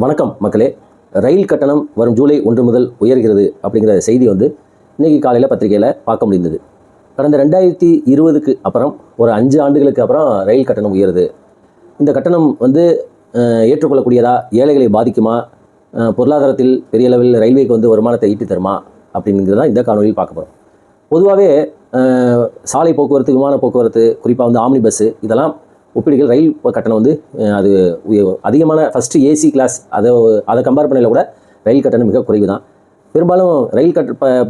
வணக்கம் மக்களே. ரயில் கட்டணம் வரும் ஜூலை 1 முதல் உயர்கிறது அப்படிங்கிற செய்தி இன்றைக்கி காலையில் பத்திரிகையில் பார்க்க முடிந்தது. கடந்த 2020க்கு அப்புறம் ஒரு 5 ஆண்டுகளுக்கு அப்புறம் ரயில் கட்டணம் உயருது. இந்த கட்டணம் ஏற்றுக்கொள்ளக்கூடியதா, ஏழைகளை பாதிக்குமா, பொருளாதாரத்தில் பெரிய அளவில் ரயில்வேக்கு வருமானத்தை ஈட்டி தருமா அப்படிங்கிறது தான் இந்த காணொலியில் பார்க்க போகிறோம். பொதுவாகவே சாலை போக்குவரத்து, விமான போக்குவரத்து, குறிப்பாக ஆம்னி பஸ்ஸு, இதெல்லாம் ஒப்பிடுகள் ரயில் கட்டணம் அது அதிகமான ஃபஸ்ட்டு ஏசி கிளாஸ் அதை கம்பேர் பண்ணல கூட ரயில் கட்டணம் மிக குறைவு தான். பெரும்பாலும் ரயில்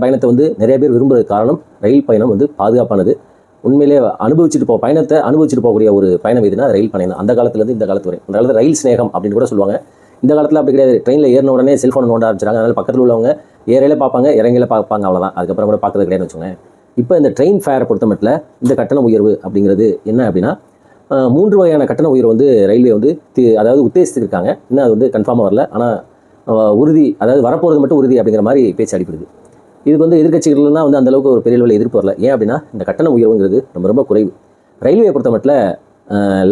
பயணத்தை நிறைய பேர் விரும்புகிறது காரணம் ரயில் பயணம் பாதுகாப்பானது. உண்மையிலே பயணத்தை அனுபவிச்சுட்டு போகக்கூடிய ஒரு பயணம் எதுனா ரயில் பயணம். அந்த காலத்துலேருந்து இந்த காலத்து வரை, அந்த காலத்தில் ரயில் ஸ்நேகம் அப்படின்னு கூட சொல்லுவாங்க. இந்த காலத்தில் அப்படி கிடையாது. ட்ரெயினில் ஏறின உடனே செல்ஃபோனை நோண்ட ஆரம்பிச்சிட்டாங்க. அதனால் பக்கத்தில் உள்ளவங்க ஏறையில பார்ப்பாங்க, இறங்கையில் பார்ப்பாங்க, அவ்வளோதான். அதுக்கப்புறம் கூட பார்க்குறது கிடையாதுன்னு வச்சுக்கோங்க. இப்போ இந்த ட்ரெயின் ஃபேரை பொறுத்த மட்டும் இந்த கட்டண உயர்வு அப்படிங்கிறது என்ன அப்படின்னா, 3 வகையான கட்டண உயர்வு ரயில்வே அதாவது உத்தேசித்திருக்காங்க. இன்னும் அது கன்ஃபார்மாக வரல. ஆனால் உறுதி, அதாவது வரப்போகிறது மட்டும் உறுதி அப்படிங்கிற மாதிரி பேச்சு அடிப்படுது. இதுக்கு எதிர்கட்சிகள் தான் அந்தளவுக்கு ஒரு பெரிய அளவில் எதிர்ப்பு வரல. ஏன் அப்படின்னா இந்த கட்டண உயர்வுங்கிறது ரொம்ப குறைவு. ரயில்வே பொறுத்த மட்டும்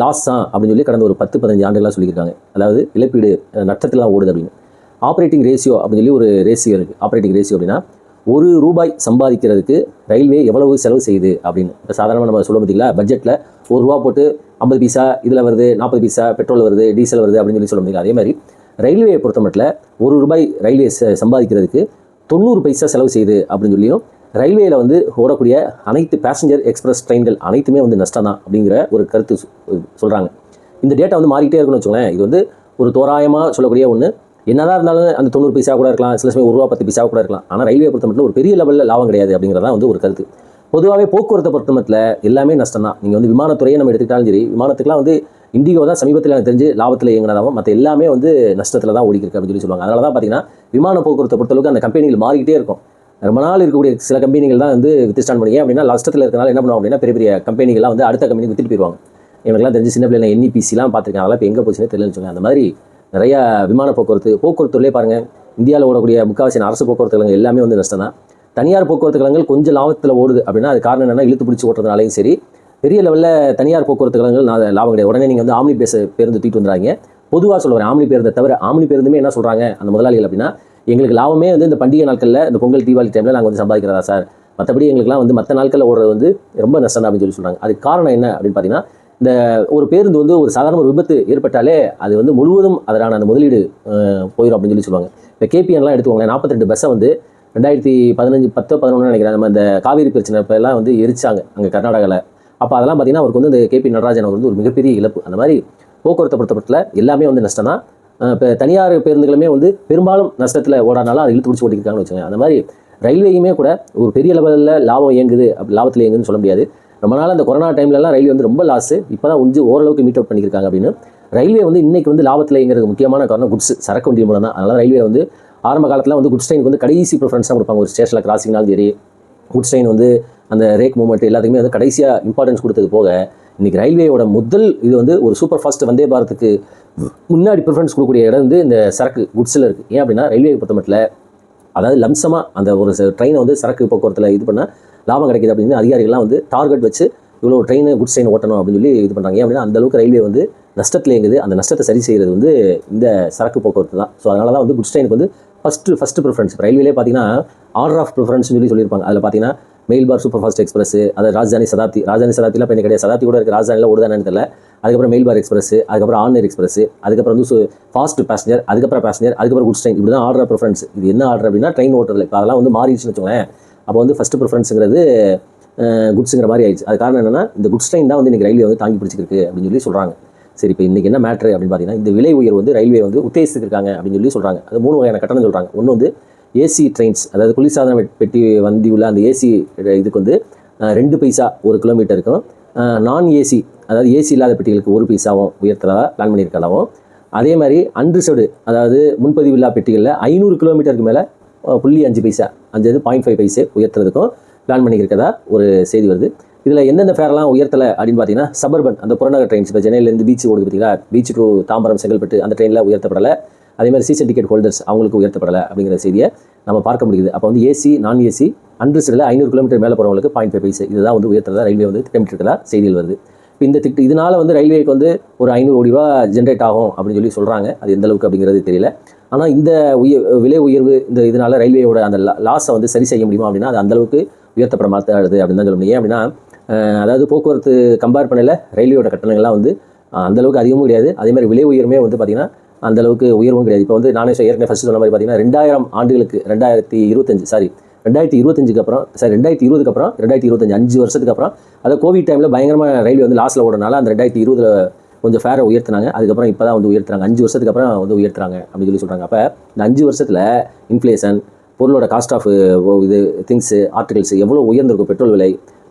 லாஸ் தான் அப்படின்னு சொல்லி கடந்த ஒரு 10-15 ஆண்டுகளாக சொல்லியிருக்காங்க. அதாவது இழப்பீடு நட்டத்திலாம் ஓடுது அப்படின்னு. ஆப்ரேட்டிங் ரேஷியோ அப்படின்னு சொல்லி ஒரு ரேஷியோ இருக்குது. ஆப்ரேட்டிங் ரேஷியோ அப்படின்னா ₹1 சம்பாதிக்கிறதுக்கு ரயில்வே எவ்வளவு செலவு செய்யுது அப்படின்னு. இப்போ சாதாரணமாக நம்ம சொல்ல பார்த்தீங்களா, பட்ஜெட்டில் ₹1 போட்டு 50 பைசா இதில் வருது, 40 பைசா பெட்ரோல் வருது, டீசல் வருது அப்படின்னு சொல்ல முடியல. அதே மாதிரி ரயில்வேயை பொறுத்த மட்டும் ₹1 ரயில்வே சம்பாதிக்கிறதுக்கு 90 பைசா செலவு செய்யுது அப்படின்னு சொல்லியும், ரயில்வேயில் ஓடக்கூடிய அனைத்து பேசஞ்சர் எக்ஸ்பிரஸ் ட்ரெயின்கள் அனைத்துமே நஷ்டம் தான் அப்படிங்கிற ஒரு கருத்து சொல்கிறாங்க. இந்த டேட்டா மாறிக்கிட்டே இருக்குன்னு வச்சுக்கோங்களேன். இது ஒரு தோராயமாக சொல்லக்கூடிய ஒன்று. என்னதான் இருந்தாலும் அந்த 90 பைசா கூட இருக்கலாம், சில சமயம் ₹1 10 பைசா கூட இருக்கலாம். ஆனால் ரயில்வே பொறுத்த மட்டும் ஒரு பெரிய லெவலில் லாபம் கிடையாது அப்படிங்கிறதா ஒரு கருத்து. பொதுவாகவே போக்குவரத்தை பொறுத்த மட்டும் எல்லாமே நஷ்டம் தான். நீங்கள் விமானத்துறையை நம்ம எடுத்துக்கிட்டாலும் சரி, விமானத்துக்குலாம் இண்டிகோ தான் சமீபத்தில் எனக்கு தெரிஞ்சு லாபத்தில் இயங்கினதாகவும், மற்ற எல்லாமே நஷ்டத்தில் தான் ஓடிக்கிருக்கு அப்படின்னு சொல்லுவாங்க. அதனால தான் பார்த்தீங்கன்னா விமான போக்குவரத்தை பொறுத்தளவுக்கு அந்த கம்பெனிகள் மாறிக்கிட்டே இருக்கும். ரொம்ப நாள் இருக்கக்கூடிய சில கம்பெனிகள் தான் வித்திஸ்டான் பண்ணிங்க அப்படின்னா நஷ்டத்தில் இருக்கிறனால என்ன பண்ணுவோம் அப்படின்னா, பெரிய பெரிய கம்பெனிகள்லாம் அடுத்த கம்பெனி வித்துட்டு போயிடுவாங்க. எனக்குலாம் தெரிஞ்சு சின்ன பிள்ளைங்க NEPCலாம் பார்த்துருக்கேன். அதெல்லாம் இப்போ எங்கே போச்சுன்னே தெரியலன்னு சொல்லுவாங்க. அந்த மாதிரி நிறையா விமான போக்குவரத்துலேயே பாருங்கள், இந்தியாவில் ஓடக்கூடிய முக்கால்வாசி அரசு போக்குவரத்து கழகங்கள் எல்லாமே நஷ்டம் தான். தனியார் போக்குவரத்து கழகங்கள் கொஞ்சம் லாபத்தில் ஓடுது அப்படின்னா அது காரணம் என்னென்னா, இழுத்து பிடிச்சி ஓட்டுறதுனாலையும் சரி, பெரிய லெவலில் தனியார் போக்குவரத்து கழகங்கள் லாபம் கிடையாது. உடனே நீங்கள் ஆம்னி பேருந்து தூக்கிட்டு வந்துடுறாங்க. பொதுவாக சொல்லுவாங்க, ஆம்னி பேருந்தை தவிர ஆம்னி பேருந்துமே என்ன சொல்கிறாங்க அந்த முதலாளிகள் அப்படின்னா, எங்களுக்கு லாபமே இந்த பண்டிகை நாட்களில், இந்த பொங்கல் தீபாவளி டைமில் நாங்கள் சம்பாதிக்கிறதா சார், மற்றபடி எங்களுக்குலாம் மற்ற நாட்களில் ஓடுறது ரொம்ப நஷ்டம் அப்படின்னு சொல்லி சொல்கிறாங்க. அதுக்கு காரணம் என்ன அப்படின்னு பார்த்தீங்கன்னா, இந்த ஒரு பேருந்து ஒரு சாதாரண ஒரு விபத்து ஏற்பட்டாலே அது முழுவதும் அதனான அந்த முதலீடு போயிடும் அப்படின்னு சொல்லி சொல்லுவாங்க. இப்போ KPNலாம் எடுத்துக்கோங்க, 42 பஸ்ஸை 2015 10-11 நினைக்கிறேன், நம்ம இந்த காவிரி பிரச்சனை எல்லாம் எரிச்சாங்க அங்கே கர்நாடகாவில். அப்போ அதெல்லாம் பார்த்தீங்கன்னா அவருக்கு இந்த KP நடராஜன் அவர் ஒரு மிகப்பெரிய இழப்பு. அந்த மாதிரி போக்குவரத்தை பொறுத்தப்பட்ட எல்லாமே நஷ்டம் தான். இப்போ தனியார் பேருந்துகளுமே பெரும்பாலும் நஷ்டத்தில் ஓடானாலும் அதை இழுத்து பிடிச்சி ஓட்டிருக்காங்கன்னு வச்சுக்கோங்க. அந்த மாதிரி ரயில்வேயுமே கூட ஒரு பெரிய லெவலில் லாபம் இயங்குது, லாபத்தில் இயங்குதுன்னு சொல்ல முடியாது. ரொம்ப நாள் அந்த கொரோனா டைம்லலாம் ரயில்வே ரொம்ப லாஸு. இப்போ தான் ஓரளவுக்கு மீட் அவுட் பண்ணியிருக்காங்க அப்படின்னு. ரயில்வே இன்னைக்கு லாபத்தில் இயங்குறதுக்கு முக்கியமான காரணம் குட்ஸ், சரக்கு வண்டி மூலம் தான். அதனால் ரயில்வே ஆரம்ப காலத்தில் குட்ஸ் ட்ரெயினுக்கு கடைசி ப்ரிஃபரன்ஸ் தான் கொடுப்பாங்க. ஒரு ஸ்டேஷனில் கிராசிங்னாலும் சரி, குட்ஸ் ட்ரெயின் அந்த ரேக் மூவ்மெண்ட் எல்லாத்துக்குமே கடைசியாக இம்பார்ட்டன்ஸ் கொடுத்தது போக, இன்றைக்கி ரயில்வேயோட முதல் இது ஒரு சூப்பர் ஃபாஸ்ட் வந்தே பாரத்துக்கு முன்னாடி ப்ரிஃபரன்ஸ் கொடுக்கக்கூடிய இடம் இந்த சரக்கு குட்ஸில் இருக்குது. ஏன் அப்படின்னா ரயில்வே பொறுத்த மட்டும் அதாவது லம்சமாக அந்த ஒரு ட்ரெயினை சரக்கு போக்குவரத்தில் இது பண்ணால் லாபம் கிடைக்கிது அப்படின்னு அதிகாரிகள்லாம் டார்கெட் வச்சு இவ்வளோ ட்ரெயின் குட்ஸ் ட்ரெயின் ஓட்டணும் அப்படின்னு சொல்லி இது பண்ணுறாங்க. ஏன் அப்படின்னா அந்தளவுக்கு ரயில்வே நஷ்டத்தில் இயங்குது. அந்த நஷ்டத்தை சரி செய்கிறது இந்த சரக்கு போக்குவரத்து தான். ஸோ அதனால தான் குட்ஸ் ட்ரெயினுக்கு ஃபஸ்ட்டு ப்ரிஃபரன்ஸ். ரயில்வேலே பார்த்தீங்கன்னா ஆர்டர் ஆஃப் ப்ரிஃபரன்ஸ் சொல்லியிருப்பாங்க. அதில் பார்த்தீங்கன்னா மெயில்பார் சூப்பர் ஃபாஸ்ட் எக்ஸ்பிரஸ், அது ராஜ்தானி சதாப்தியில் இப்போ கிடையாது, சதாப்தி கூட இருக்குது, ராஜ்தானியில் ஓடுதானு தெரியல. அதுக்கப்புறம் மெயில்பார் எக்ஸ்பிரஸ், அதுக்கப்புறம் ஆன்லைன் எக்ஸ்பிரஸ், அதுக்கப்புறம் ஃபாஸ்ட் பேசஞ்சர், அதுக்கப்புறம் குட்ஸ் ட்ரெயின். இப்படி தான் ஆர்டர் ஆஃப் ப்ரிஃபரன்ஸ். இது என்ன ஆர்டர் அப்படின்னா ட்ரெயின் ஓட்டுறதுல இப்போ அதெல்லாம் மாறிடுச்சுன்னு வச்சுக்கோங்களேன். அப்போ ஃபஸ்ட்டு ப்ரிஃபரன்ஸுங்கிறது குட்ஸுங்கிற மாதிரி ஆயிடுச்சு. அது காரணம் என்னன்னா, இந்த குட்ஸ் ட்ரெயின் தான் இன்றைக்கி ரயில்வே தாங்கி பிடிச்சிருக்கு அப்படின்னு சொல்லி சொல்கிறாங்க. சரி, இப்போ இன்றைக்கி என்ன மேட்ரு அப்படின்னு பார்த்தீங்கன்னா, இந்த விலை உயர்வு ரயில்வே உத்தேசித்திருக்காங்க அப்படின்னு சொல்லி சொல்கிறாங்க. அது 3 வகையான கட்டணம் சொல்கிறாங்க. ஒன்று ஏசி ட்ரெயின்ஸ், அதாவது குளிர்சாதன பெட்டி வண்டி உள்ள அந்த ஏசி இதுக்கு 2 பைசா 1 கிலோமீட்டருக்கும், நான் ஏசி அதாவது ஏசி இல்லாத பெட்டிகளுக்கு 1 பைசாவும் உயர்த்ததாக பிளான் பண்ணியிருக்கலாவும். அதே மாதிரி அன்ரிசர்வ்டு அதாவது முன்பதிவு இல்லா பெட்டிகளில் 500 கிலோமீட்டருக்கு மேலே 0.5 பைசா, 0.5 பைசே உயர்த்துறதுக்கும் பிளான் பண்ணியிருக்கதா ஒரு செய்தி வருது. இதில் எந்தெந்த ஃபேர்லாம் உயர்த்தலை அப்படின்னு பார்த்தீங்கன்னா, சபர்பன் அந்த புறநகர் ட்ரெயின்ஸ், இப்போ சென்னையிலேருந்து பீச் ஓடுது பார்த்தீங்களா, பீச் டு தாம்பரம் செங்கல்பட்டு அந்த ட்ரெயினில் உயர்த்தப்படலை. அதேமாதிரி சீசன் டிக்கெட் ஹோல்டர்ஸ் அவங்களுக்கு உயர்த்தப்படலை அப்படிங்கிற செய்தியை நம்ம பார்க்க முடியுது. அப்போ ஏசி, நான் ஏசி, அன்ரிசர்வ்டில் 500 கிலோமீட்டர் மேலே போகிறவங்களுக்கு 0.5 பைசே இதுதான் உயர்த்துறதா ரயில்வே திட்டமிட்டிருக்கதா செய்திகள் வருது. இந்த இதனால் வந்து ரயில்வேக்கு வந்து ஒரு 500 கோடி ரூபா ஜென்ரேட் ஆகும் அப்படின்னு சொல்லி சொல்கிறாங்க. அது எந்த அளவுக்கு அப்படிங்கிறது தெரியல. ஆனால் இந்த விலை உயர்வு இதனால் ரயில்வேயோட அந்த லாஸை வந்து சரி செய்ய முடியுமா அப்படின்னா அது அந்தளவுக்கு உயர்த்தப்பட மாட்டாது அப்படின்னு தான் சொல்ல முடியும். ஏன் அப்படின்னா அதாவது போக்குவரத்து கம்பேர் பண்ணல ரயில்வேயோட கட்டணங்கள்லாம் வந்து அந்தளவுக்கு அதிகமும் கிடையாது. அதேமாதிரி விலை உயர்வுமே வந்து பார்த்திங்கன்னா அந்தளவுக்கு உயர்வும் கிடையாது. இப்போ வந்து நானே ஏற்கனவே ஃபஸ்ட்டு சொன்ன மாதிரி பார்த்திங்கன்னா 2000 ஆண்டுகளுக்கு 2025க்கு அப்புறம் 2020க்கு அப்புறம் 2025 5 வருஷத்துக்கு அப்புறம் அதாவது கோவிட் டைமில் பயங்கரமாக ரயில்வே வந்து லாஸில் ஓடுறதுனால அந்த 2020 கொஞ்சம் ஃபேரை உயர்த்தினாங்க. அதுக்கப்புறம் இப்போ தான் வந்து உயர்த்துறாங்க. 5 வருஷத்துக்கு அப்புறம் வந்து உயர்த்துறாங்க அப்படின்னு சொல்லி சொல்கிறாங்க. அப்போ இந்த 5 வருஷத்தில் இன்ஃப்ளேஷன், பொருளோட காஸ்ட் ஆஃப் இது திங்ஸு, ஆர்டிகல்ஸு எவ்வளோ உயர்ந்திருக்கும். பெட்ரோல் விலை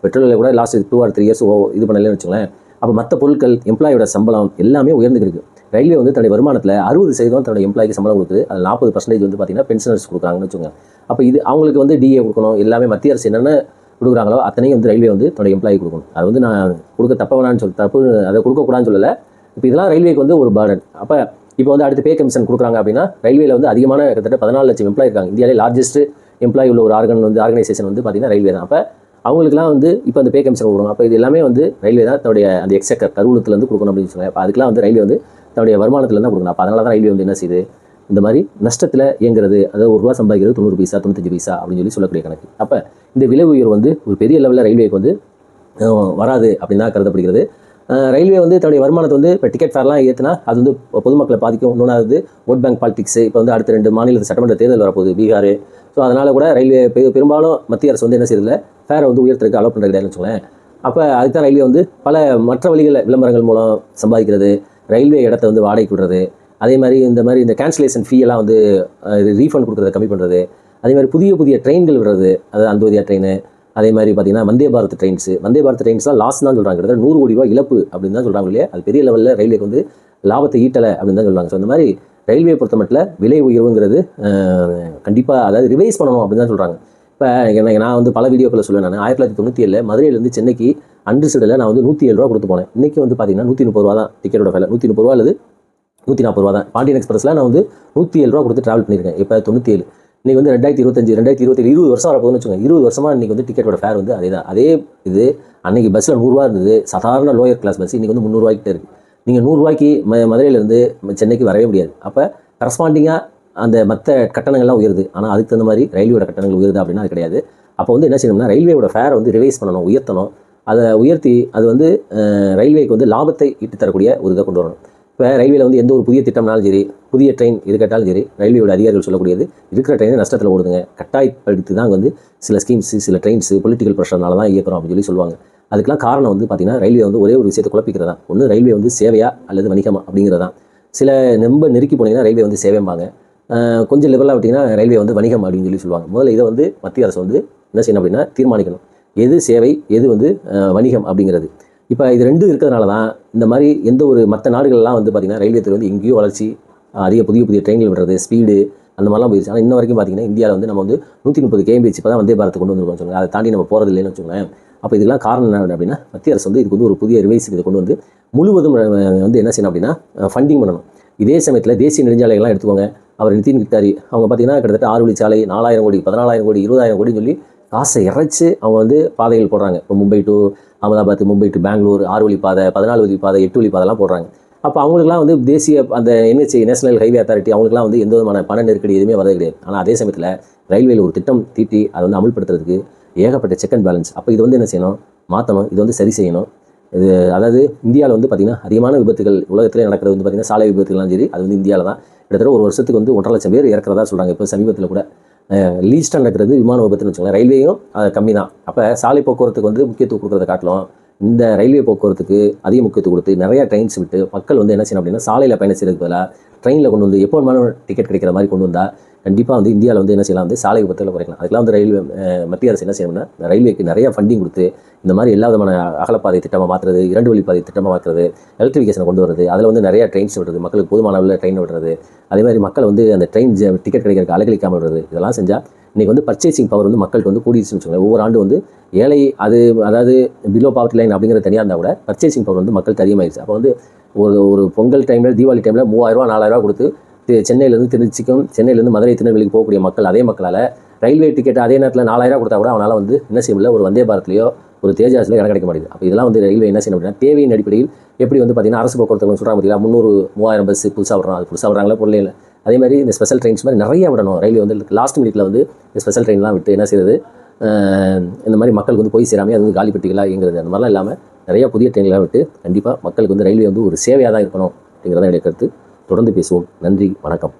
கூட லாஸ்ட் 2 or 3 years இது பண்ணலன்னு வச்சுங்களேன். அப்போ மற்ற பொருட்கள், எம்ப்ளாயோட சம்பளம் எல்லாமே உயர்ந்துருக்கு. ரயில்வே வந்து தன்னுடைய வருமானத்தில் 60% தன்னுடைய எம்ப்ளாய்க்கு சம்பளம் கொடுக்குது. அதில் 40% வந்து பார்த்திங்கன்னா பென்ஷனர்ஸ் கொடுக்குறாங்கன்னு வச்சுக்கோங்க. அப்போ இது அவங்களுக்கு வந்து டிஏ கொடுக்கணும். எல்லாமே மத்திய அரசு என்னென்ன கொடுக்குறாங்களோ அத்தனையும் வந்து ரயில்வே வந்து தன்னுடைய எம்ப்ளாயி கொடுக்கணும். அது வந்து நான் கொடுக்க தப்பு அதை கொடுக்கக்கூடாதுன்னு சொல்லலை. இப்போ இதெல்லாம் ரயில்வேக்கு வந்து ஒரு பர்டன். அப்போ இப்போ வந்து அடுத்து பே கமிஷன் கொடுக்குறாங்க அப்படின்னா ரயில்வேல வந்து அதிகமான கிட்டத்தட்ட 14 லட்சம் எம்ப்ளாய் இருக்காங்க. இந்தியாவிலே லார்ஜஸ்ட் எம்ப்ளாய் உள்ள ஒரு ஆர்கனைசேஷன் வந்து பார்த்திங்கன்னா ரயில்வே தான். அப்போ அவங்களுக்குலாம் வந்து இப்போ அந்த பே கமிஷன் கொடுக்கணும். அப்போ இது எல்லாமே வந்து ரயில்வே தான் தன்னுடைய அந்த எக்ஸெக்கர் கருவூலத்துலேருந்து கொடுக்கணும் அப்படின்னு சொல்லுவாங்க. அப்போ அதுக்கெலாம் வந்து ரயில்வே வந்து தன்னுடைய வருமானத்தில் தான் கொடுக்கணும். அப்போ அதனால தான் ரயில்வே வந்து என்ன செய்யுது, இந்த மாதிரி நஷ்டத்தில் இயங்குறது. அதாவது ₹1 சம்பாதிக்கிறது 90 பைசா 95 பைசா அப்படின்னு சொல்லி சொல்லக்கூடிய கணக்கு. அப்போ இந்த விலை உயர்வு வந்து ஒரு பெரிய லெவலில் ரயில்வேக்கு வந்து வராது அப்படின்னு தான் கருதப்படுகிறது. ரயில்வே வந்து தன்னுடைய வருமானத்தை வந்து இப்போ டிக்கெட் ஃபேர்லாம் ஏற்றினா அது வந்து பொதுமக்களை பாதிக்கும். இன்னொன்று ஓட் பேங்க் பாலிடிக்ஸ். இப்போ வந்து அடுத்த 2 மாநிலத்து சட்டமன்ற தேர்தல் வரப்போகுது, பீகார். ஸோ அதனால் கூட ரயில்வே பெரும்பாலும் மத்திய அரசு வந்து என்ன செய்யறதில்ல, ஃபேரை வந்து உயர்த்துறதுக்கு அலோவ் பண்ணுறது கிடையாதுன்னு வச்சுக்கோங்களேன். அப்போ அதுக்கு தான் ரயில்வே வந்து பல மற்ற வழிகளில் விளம்பரங்கள் மூலம் சம்பாதிக்கிறது, ரயில்வே இடத்த வந்து வாடகைக்கு விடுறது, அதே மாதிரி இந்த கேன்சலேஷன் ஃபீ எல்லாம் வந்து ரீஃபண்ட் கொடுக்குறத கம்மி பண்ணுறது, அதே மாதிரி புதிய ட்ரெயின்கள் விடுறது, அதாவது அந்தோதியா ட்ரெயின், அதே மாதிரி பார்த்திங்கன்னா வந்தே பாரத் ட்ரெயின்ஸ்லாம் லாஸ் தான் சொல்கிறாங்க. கிட்டத்தட்ட 100 கோடி ரூபா இழப்பு அப்படின்னு தான் சொல்கிறாங்க இல்லையா. அது பெரிய லெவலில் ரயில்வேக்கு வந்து லாபத்தை ஈட்டலை அப்படின்னு தான் சொல்கிறாங்க. ஸோ இந்த மாதிரி ரயில்வே பொறுத்த மட்டும் விலை உயர்வுங்கிறது கண்டிப்பாக அதாவது ரிவைஸ் பண்ணணும் அப்படின்னு தான் சொல்கிறாங்க. இப்போ நான் வந்து பல வீடியோக்களில் சொல்லுவேன். நான் 1997 மதுரையிலேருந்து சென்னைக்கு அன்ரிசர்வ்டில் நான் வந்து ₹107 கொடுத்து போனேன். இன்றைக்கி வந்து பார்த்திங்கன்னா ₹130 தான் டிக்கெட்டோட விலை. ₹130 அல்லது ₹140 தான். பாண்டியன் எக்ஸ்பிரஸில் நான் வந்து ₹107 கொடுத்து ட்ராவல் பண்ணியிருக்கேன். இப்போ 97 இன்றைக்கி வந்து 2025 2027 20 வருஷம் வரப்போகுதுன்னு வச்சுக்கோங்க. 20 வருஷமாக இன்றைக்கி வந்து டிக்கெட்டோட ஃபேர் வந்து அதே தான். அதே இது அன்றைக்கி பஸ்ஸில் ₹100 இருந்தது. சாதாரண லோயர் கிளாஸ் பஸ் இன்றைக்கி வந்து ₹300 இருக்குது. நீங்கள் ₹100 மதுரையிலேருந்து சென்னைக்கு வரவே முடியாது. அப்போ கரஸ்பாண்டிங்காக அந்த மற்ற கட்டணங்கள்லாம் உயருது. ஆனால் அதுக்கு தகுந்த மாதிரி ரயில்வேயோட கட்டணங்கள் உயருது அப்படின்னா அது கிடையாது. அப்போ வந்து என்ன செய்யணும்னா ரயில்வேயோட ஃபேரை வந்து ரிவைஸ் பண்ணணும், உயர்த்தணும். அதை உயர்த்தி அது வந்து ரயில்வேக்கு வந்து லாபத்தை ஈட்டு தரக்கூடிய ஒரு இதை கொண்டு வரணும். இப்போ ரயில்வேல வந்து எந்த ஒரு புதிய திட்டம்னாலும் சரி, புதிய ட்ரெயின் இது கேட்டாலும் சரி, ரயில்வேயோட அதிகாரிகள் சொல்லக்கூடியது இருக்கிற ட்ரெயினை நஷ்டத்தில் ஓடுதுங்க, கட்டாயப்படுத்தி தான் வந்து சில ஸ்கீம்ஸு, சில ட்ரெயின்ஸு பொலிட்டிக்கல் ப்ரெஷர்னால தான் இயக்கிறோம் அப்படின்னு சொல்லுவாங்க. அதுக்கெல்லாம் காரணம் வந்து பார்த்திங்கன்னா ரயில்வே வந்து ஒரே ஒரு விஷயத்தை குழப்பிக்கிறதா. ஒன்று ரயில்வே வந்து சேவையா அல்லது வணிகமா அப்படிங்கிறதான். சில ரொம்ப நெருக்கி போனீங்கன்னா ரயில்வே வந்து சேவைம்பாங்க, கொஞ்சம் லெவலாக விட்டிங்கன்னா ரயில்வே வந்து வணிகம் அப்படின்னு சொல்லி சொல்லுவாங்க. முதல்ல இதை வந்து மத்திய அரசு வந்து என்ன செய்யணும் அப்படின்னா தீர்மானிக்கணும், எது சேவை எது வந்து வணிகம் அப்படிங்கிறது. இப்போ இது ரெண்டும் இருக்கிறதுனால தான் இந்த மாதிரி எந்த ஒரு மற்ற நாடுகள்லாம் வந்து பார்த்திங்கன்னா ரயில்வே துறை வந்து எங்கேயோ வளர்ச்சி, அதிக புதிய ட்ரெயின்கள் விடுறது, ஸ்பீடு அந்த மாதிரிலாம் போயிடுச்சு. ஆனால் இன்ன வரைக்கும் பார்த்திங்கன்னா இந்தியாவில் வந்து நம்ம வந்து 130 km இப்போ தான் வந்தே பாரத் கொண்டு வந்துருக்கோம் சொல்லுங்கள். அதை தாண்டி நம்ம போகிறது இல்லைன்னு வச்சுக்கோங்களேன். அப்போ இதெல்லாம் காரணம் என்ன அப்படின்னா மத்திய அரசு வந்து இதுக்கு வந்து ஒரு புதிய ரிவைஸுக்கு இதை கொண்டு வந்து முழுவதும் வந்து என்ன செய்யணும் அப்படின்னா ஃபண்டிங் பண்ணணும். இதே சமயத்தில் தேசிய நெடுஞ்சாலைகள்லாம் எடுத்துக்கோங்க. அவர் நிதின் கட்காரி அவங்க பார்த்திங்கன்னா கிட்டத்தட்ட 6 வழிச்சாலை 4000 கோடி 14000 கோடி 20000 கோடின்னு சொல்லி காசை இறைச்சி அவங்க வந்து பாதைகள் போடுறாங்க. இப்போ மும்பை டு அகமதாபாத், மும்பை டு பெங்களூர் 6 வழி பாதை, 14 வழி பாதை, 8 வழி பாதைலாம் போடுறாங்க. அப்போ அவங்களுக்குலாம் வந்து தேசிய அந்த NHA நேஷனல் ஹைவே அத்தாரிட்டி அவங்களுக்குலாம் வந்து எந்த விதமான பண நெருக்கடி எதுவுமே வரது கிடையாது. ஆனால் அதே சமயத்தில் ரயில்வேயில் ஒரு திட்டம் தீட்டி அதை வந்து அமல்படுத்துறதுக்கு ஏகப்பட்ட செக் அண்ட் பேலன்ஸ். அப்போ இது வந்து என்ன செய்யணும், மாற்றணும், இது வந்து சரி செய்யணும். இது அதாவது இந்தியாவில் வந்து பார்த்திங்கன்னா அதிகமான விபத்துகள் உலகத்திலே நடக்கிறது வந்து பார்த்திங்கன்னா சாலை விபத்துகள்லாம் சரி, அது வந்து இந்தியாவில் தான். கிட்டத்தட்ட ஒரு வருஷத்துக்கு வந்து 1.5 லட்சம் பேர் இறக்கிறதா சொல்கிறாங்க. இப்போ சமீபத்தில் கூட லீஸ்ட்டாக நடக்கிறது விமான விபத்துன்னு வச்சுக்கோங்களேன். ரயில்வேயும் அது கம்மி தான். அப்போ சாலை போக்குவரத்துக்கு வந்து முக்கியத்துவம் கொடுக்குறத காட்டிலும் இந்த ரயில்வே போக்குவரத்துக்கு அதிக முக்கியத்துவம் கொடுத்து நிறையா ட்ரெயின்ஸ் விட்டு மக்கள் வந்து என்ன செய்யணும் அப்படின்னா சாலையில் பயணம் செய்யறதுக்கு பதிலாக ட்ரெயினில் கொண்டு வந்து எப்போ வேணாலும் டிக்கெட் கிடைக்கிற மாதிரி கொண்டு வந்தால் கண்டிப்பாக வந்து இந்தியாவில் வந்து என்ன செய்யலாம், வந்து சாலை விபத்தில் குறைக்கலாம். அதுக்கெல்லாம் வந்து ரயில்வே மத்திய அரசு என்ன செய்யணும்னா ரயில்வேக்கு நிறையா ஃபண்டிங் கொடுத்து இந்த மாதிரி எல்லா விதமான அகலப்பாதை திட்டமாக மாற்றுறது, 2 வழிப்பாதை திட்டமாக மாற்றுறது, எலக்ட்ரிஃபிகேஷனை கொண்டு வருது, அதில் வந்து நிறையா ட்ரெயின்ஸ் விடுறது, மக்களுக்கு போதுமான அளவில் ட்ரெயின் விடுறது, அதே மாதிரி மக்கள் வந்து அந்த ட்ரெயின் டிக்கெட் கிடைக்கிறதுக்கு அலகழிக்காமல் விடுறது, இதெல்லாம் செஞ்சால் இன்றைக்கி வந்து பர்ச்சேசிங் பவர் வந்து மக்களுக்கு வந்து கூடிடுச்சுன்னு வச்சுக்கோங்க. ஒவ்வொரு ஆண்டு வந்து ஏழை அதாவது பிலோ பாவர்ட்டி லைன் அப்படிங்கிற தனியாக இருந்தால் கூட பர்ச்சேசிங் பவர் வந்து மக்களுக்கு அதிகமாகிடுச்சு. அப்போ வந்து ஒரு பொங்கல் டைமில் தீபாவளி டைமில் 3000 4000 கொடுத்து சென்னையிலேருந்து திருச்சிக்கும் சென்னையிலேருந்து மதுரை திருநெல்வேலிக்கு போகக்கூடிய மக்கள் அதே மக்களால் ரயில்வே டிக்கெட் அதே நேரத்தில் 4000 கொடுத்தா கூட அவனால் வந்து என்ன செய்ய முடியல, ஒரு வந்தே பாரத்லையோ ஒரு தேஜாஸில் இடம் கிடைக்க மாட்டேங்குது. அப்போ இதெல்லாம் வந்து ரயில்வே என்ன செய்யணும் அப்படின்னா, தேவையின் அடிப்படையில் எப்படி வந்து பார்த்தீங்கன்னா அரசு போக்குவரத்து சொல்கிறாங்க பார்த்தீங்களா, 300-3000 பஸ் புதுசாக விடுறோம், அது புதுசாக விடுறாங்களா பொருளே இல்லை. அதே மாதிரி இந்த ஸ்பெஷல் ட்ரெயின்ஸ் மாதிரி நிறைய விடணும். ரயில்வே வந்து லாஸ்ட் மினிட்ல வந்து இந்த ஸ்பெஷல் ட்ரெயின்லாம் விட்டு என்ன செய்யுது, இந்த மாதிரி மக்களுக்கு வந்து போய் சேராமல் அது வந்து காலி பெட்டிகளாக இயங்குறது. அந்த மாதிரிலாம் இல்லாமல் நிறைய புதிய ட்ரெயின்லாம் விட்டு கண்டிப்பாக மக்களுக்கு வந்து ரயில்வே வந்து ஒரு சேவையாக தான் இருக்கணும் அப்படிங்கிறத என்னுடைய கருத்து. தொடர்ந்து பேசுவோம். நன்றி, வணக்கம்.